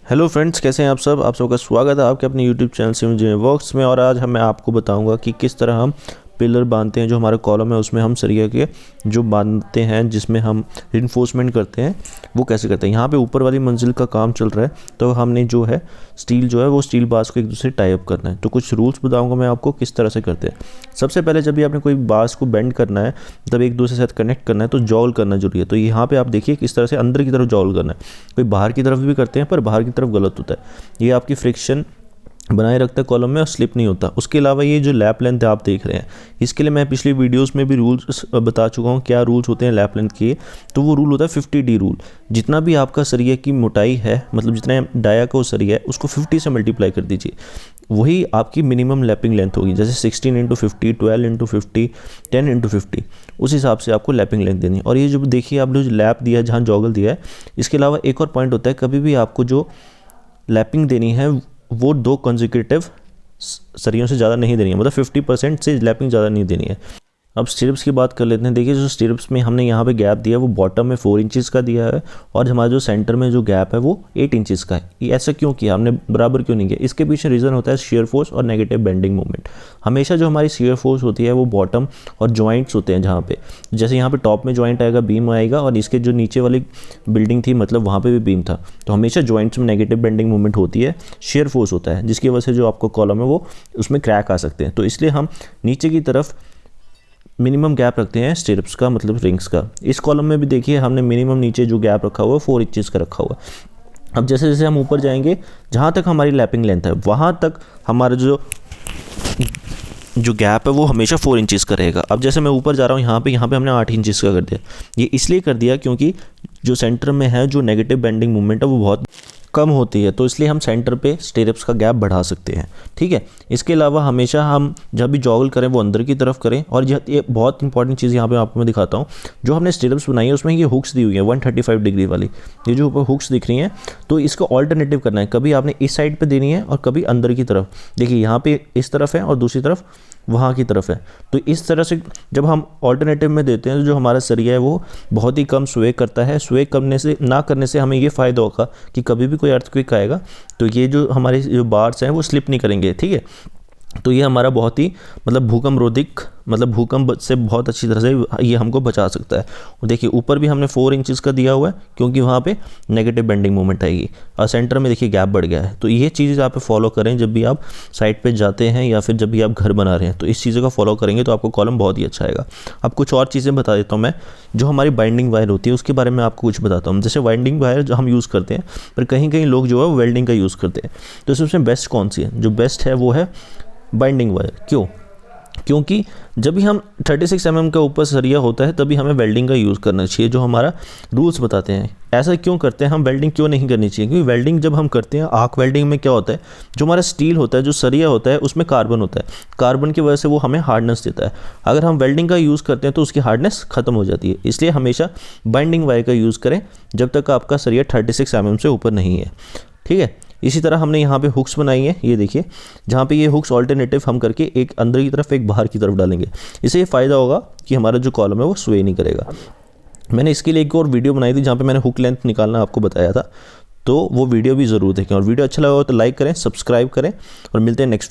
Hello friends, कैसे हैं आप सब। आप सबका स्वागत है आपके अपने YouTube channel civil engineering works में। और आज मैं आपको बताऊंगा कि किस तरह हम पिलर बांधते हैं। जो हमारा कॉलम है उसमें हम सरिया के जो बांधते हैं, जिसमें हम रिइंफोर्समेंट करते हैं, वो कैसे करते हैं। यहाँ पे ऊपर वाली मंजिल का काम चल रहा है, तो हमने जो है स्टील जो है वो स्टील बार्स को एक दूसरे टाई अप करना है। तो कुछ रूल्स बताऊँगा मैं आपको किस तरह से करते हैं। सबसे पहले जब भी आपने कोई बार्स को बेंड करना है, तब एक दूसरे के साथ कनेक्ट करना है, तो जॉल करना जरूरी है। तो यहाँ पे आप देखिए किस तरह से अंदर की तरफ जॉल करना है। कोई बाहर की तरफ भी करते हैं, पर बाहर की तरफ गलत होता है। ये आपकी फ्रिक्शन बनाए रखता है कॉलम में और स्लिप नहीं होता। उसके अलावा ये जो लैप लेंथ है आप देख रहे हैं, इसके लिए मैं पिछली वीडियोस में भी रूल्स बता चुका हूँ क्या रूल्स होते हैं लैप लेंथ के। तो वो रूल होता है 50D रूल। जितना भी आपका सरिया की मोटाई है, मतलब जितना डाया का वो सरिया है, उसको 50 से मल्टीप्लाई कर दीजिए, वही आपकी मिनिमम लैपिंग लेंथ होगी। जैसे 16 × 50, 12 × 50, 10 × 50, उस हिसाब से आपको लैपिंग लेंथ देनी है। और ये जो देखिए आपने जो लैप दिया है, जहाँ जॉगल दिया है, इसके अलावा एक और पॉइंट होता है, कभी भी आपको जो लैपिंग देनी है वो 2 कंसेक्यूटिव सरियों से ज़्यादा नहीं देनी है, मतलब 50% से लैपिंग ज़्यादा नहीं देनी है। अब स्टिरप्स की बात कर लेते हैं। देखिए जो स्टिरप्स में हमने यहाँ पे गैप दिया है वो बॉटम में 4 इंचेस का दिया है, और हमारा जो सेंटर में जो गैप है वो 8 इंचेस का है। ये ऐसा क्यों किया हमने, बराबर क्यों नहीं किया? इसके पीछे रीज़न होता है शेयर फोर्स और नेगेटिव बेंडिंग मोमेंट। हमेशा जो हमारी शेयर फोर्स होती है वो बॉटम और जॉइंट्स होते हैं, जहाँ पे जैसे यहाँ पे टॉप में जॉइंट आएगा, बीम आएगा, और इसके जो नीचे वाली बिल्डिंग थी मतलब वहाँ पे भी बीम था, तो हमेशा जॉइंट्स में नेगेटिव बेंडिंग मोमेंट होती है, शेयर फोर्स होता है, जिसकी वजह से जो आपको कॉलम है वो उसमें क्रैक आ सकते हैं। तो इसलिए हम नीचे की तरफ मिनिमम गैप रखते हैं स्टिरप्स का, मतलब रिंग्स का। इस कॉलम में भी देखिए हमने मिनिमम नीचे जो गैप रखा हुआ है 4 इंचेस का रखा हुआ है। अब जैसे जैसे हम ऊपर जाएंगे, जहाँ तक हमारी लैपिंग लेंथ है, वहाँ तक हमारा जो गैप है वो हमेशा 4 इंचेस का रहेगा। अब जैसे मैं ऊपर जा रहा हूँ, यहाँ पे हमने 8 इंचेस का कर दिया। ये इसलिए कर दिया क्योंकि जो सेंटर में है जो नेगेटिव बेंडिंग मूवमेंट है वो बहुत कम होती है, तो इसलिए हम सेंटर पे स्टिरप्स का गैप बढ़ा सकते हैं। ठीक है। इसके अलावा हमेशा हम जब भी जॉगल करें वो अंदर की तरफ करें। और ये बहुत इंपॉर्टेंट चीज़ यहाँ पे आपको मैं दिखाता हूँ। जो हमने स्टिरप्स बनाई है उसमें ये हुक्स दी हुई है 135 डिग्री वाली, ये जो ऊपर हुक्स दिख रही हैं, तो इसको ऑल्टरनेटिव करना है। कभी आपने इस साइड पर देनी है और कभी अंदर की तरफ। देखिए यहाँ पे इस तरफ है और दूसरी तरफ वहाँ की तरफ है। तो इस तरह से जब हम ऑल्टरनेटिव में देते हैं तो जो हमारा सरिया है वो बहुत ही कम स्वे करता है। स्वे करने से हमें ये फ़ायदा होगा कि कभी भी कोई अर्थक्वेक आएगा तो ये जो हमारे जो बार्स हैं वो स्लिप नहीं करेंगे। ठीक है। तो ये हमारा बहुत ही मतलब भूकंप रोधिक, मतलब भूकंप से बहुत अच्छी तरह से ये हमको बचा सकता है। और देखिए ऊपर भी हमने 4 इंचेस का दिया हुआ है क्योंकि वहाँ पे नेगेटिव बेंडिंग मोमेंट आएगी। और सेंटर में देखिए गैप बढ़ गया है। तो ये चीज़ आप फॉलो करें जब भी आप साइड पे जाते हैं या फिर जब भी आप घर बना रहे हैं, तो इस चीज़ों का फॉलो करेंगे तो आपको कॉलम बहुत ही अच्छा आएगा। अब कुछ और चीज़ें बता देता हूँ मैं। जो हमारी बाइंडिंग वायर होती है उसके बारे में आपको कुछ बताता हूँ। जैसे बाइंडिंग वायर जो हम यूज़ करते हैं, पर कहीं कहीं लोग जो है वो वेल्डिंग का यूज़ करते हैं। तो इसमें बेस्ट कौन सी है? जो बेस्ट है वो है बाइंडिंग वायर। क्यों? क्योंकि जब भी हम 36 mm का ऊपर सरिया होता है तभी हमें वेल्डिंग का यूज़ करना चाहिए, जो हमारा रूल्स बताते हैं। ऐसा क्यों करते हैं हम, वेल्डिंग क्यों नहीं करनी चाहिए? क्योंकि वेल्डिंग जब हम करते हैं, आर्क वेल्डिंग में क्या होता है, जो हमारा स्टील होता है, जो सरिया होता है, उसमें कार्बन होता है। कार्बन की वजह से वो हमें हार्डनेस देता है। अगर हम वेल्डिंग का यूज़ करते हैं तो उसकी हार्डनेस खत्म हो जाती है। इसलिए हमेशा बाइंडिंग वायर का यूज़ करें जब तक आपका सरिया 36 mm से ऊपर नहीं है। ठीक है। इसी तरह हमने यहाँ पे हुक्स बनाई है, ये देखिए, जहाँ पे ये हुक्स ऑल्टरनेटिव हम करके एक अंदर की तरफ एक बाहर की तरफ डालेंगे। इससे ये फ़ायदा होगा कि हमारा जो कॉलम है वो स्वे नहीं करेगा। मैंने इसके लिए एक और वीडियो बनाई थी जहाँ पे मैंने हुक लेंथ निकालना आपको बताया था, तो वो वीडियो भी ज़रूर देखें। और वीडियो अच्छा लगा हो तो लाइक करें, सब्सक्राइब करें, और मिलते हैं नेक्स्ट वीडियो।